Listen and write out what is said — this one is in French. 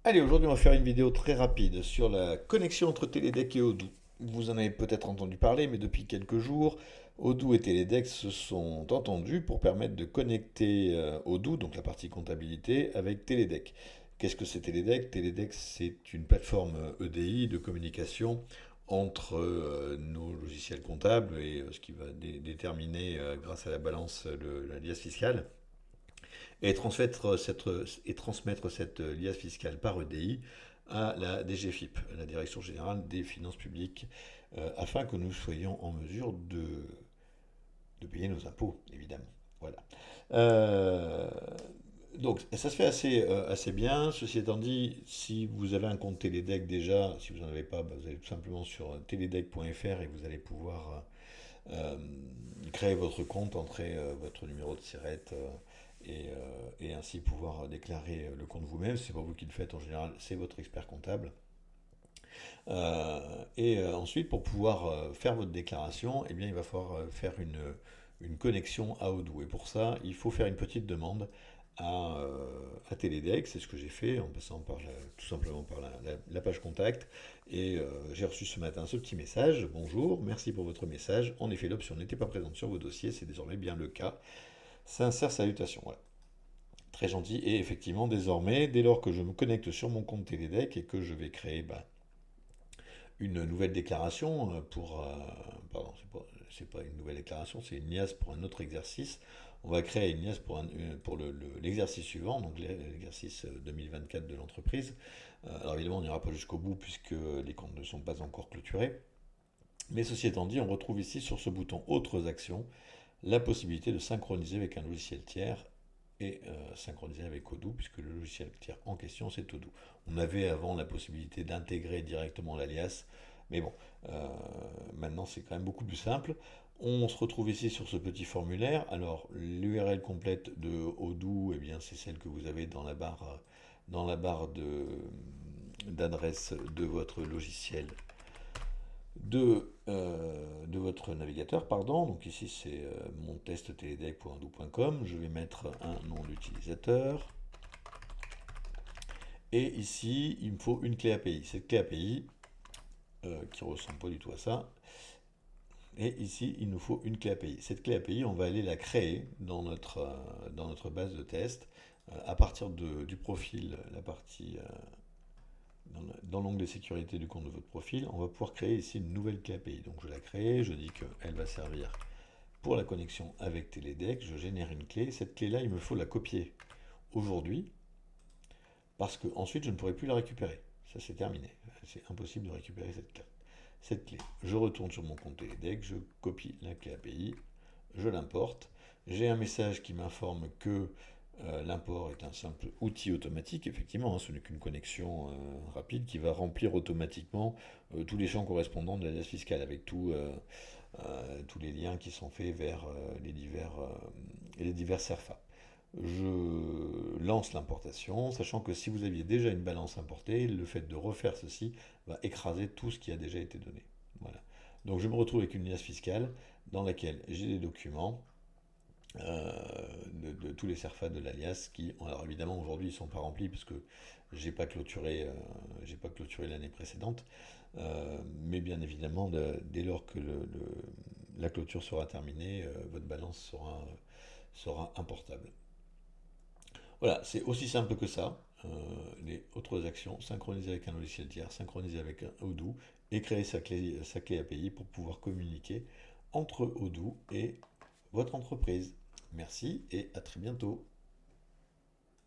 Allez, aujourd'hui on va faire une vidéo très rapide sur la connexion entre Télédeck et Odoo. Vous en avez peut-être entendu parler, mais depuis quelques jours, Odoo et Télédeck se sont entendus pour permettre de connecter Odoo, donc la partie comptabilité, avec Télédeck. Qu'est-ce que c'est Télédeck? Télédeck, c'est une plateforme EDI de communication entre nos logiciels comptables et ce qui va déterminer, grâce à la balance, la liasse fiscale et transmettre cette liasse fiscale par EDI à la DGFiP, la Direction générale des finances publiques, afin que nous soyons en mesure de payer nos impôts, évidemment. Voilà. Euh, donc ça se fait assez bien. Ceci étant dit, si vous avez un compte Télédeck déjà, si vous n'en avez pas, bah, vous allez tout simplement sur télédeck.fr et vous allez pouvoir créer votre compte, entrer votre numéro de SIRET et ainsi pouvoir déclarer le compte vous-même. C'est pas vous qui le faites en général, c'est votre expert comptable. Ensuite, pour pouvoir faire votre déclaration, eh bien, il va falloir faire une connexion à Odoo. Et pour ça, il faut faire une petite demande à Télédeck. C'est ce que j'ai fait en passant tout simplement par la page contact. J'ai reçu ce matin ce petit message. Bonjour, merci pour votre message. En effet, l'option n'était pas présente sur vos dossiers, c'est désormais bien le cas. Sincère salutation. Voilà. Très gentil. Et effectivement, désormais, dès lors que je me connecte sur mon compte Télédeck et que je vais créer une nouvelle déclaration pardon, c'est pas une nouvelle déclaration, c'est une liasse pour un autre exercice. On va créer une liasse pour l'exercice suivant, donc l'exercice 2024 de l'entreprise. Alors évidemment, on n'ira pas jusqu'au bout puisque les comptes ne sont pas encore clôturés. Mais ceci étant dit, on retrouve ici sur ce bouton Autres actions la possibilité de synchroniser avec un logiciel tiers et synchroniser avec Odoo, puisque le logiciel tiers en question c'est Odoo. On avait avant la possibilité d'intégrer directement l'alias, mais bon, euh, maintenant c'est quand même beaucoup plus simple. On se retrouve ici sur ce petit formulaire. Alors l'URL complète de Odoo, eh bien c'est celle que vous avez dans la barre d'adresse de votre logiciel de votre navigateur, pardon. Donc ici c'est mon test télédeck.odoo.com. Je vais mettre un nom d'utilisateur. Et ici, il me faut une clé API. Cette clé API, qui ressemble pas du tout à ça. Et ici, il nous faut une clé API. Cette clé API, on va aller la créer dans notre base de test à partir du profil, la partie dans l'onglet sécurité du compte de votre profil, on va pouvoir créer ici une nouvelle clé API. Donc je la crée, je dis qu'elle va servir pour la connexion avec Télédeck, je génère une clé. Cette clé-là, il me faut la copier aujourd'hui parce que ensuite je ne pourrai plus la récupérer. Ça c'est terminé. C'est impossible de récupérer cette clé. Je retourne sur mon compte Télédeck, je copie la clé API, je l'importe. J'ai un message qui m'informe que l'import est un simple outil automatique, effectivement, hein, ce n'est qu'une connexion rapide qui va remplir automatiquement tous les champs correspondants de la liasse fiscale avec tous les liens qui sont faits vers les divers SERFA. Je lance l'importation, sachant que si vous aviez déjà une balance importée, le fait de refaire ceci va écraser tout ce qui a déjà été donné. Voilà. Donc je me retrouve avec une liasse fiscale dans laquelle j'ai des documents de tous les SERFA de l'alias qui, alors évidemment aujourd'hui ils ne sont pas remplis parce que j'ai pas clôturé l'année précédente, mais bien évidemment dès lors que la clôture sera terminée, votre balance sera importable. Voilà, c'est aussi simple que ça. Les autres actions, synchroniser avec un logiciel tiers, synchroniser avec un Odoo et créer sa clé API pour pouvoir communiquer entre Odoo et votre entreprise. Merci et à très bientôt.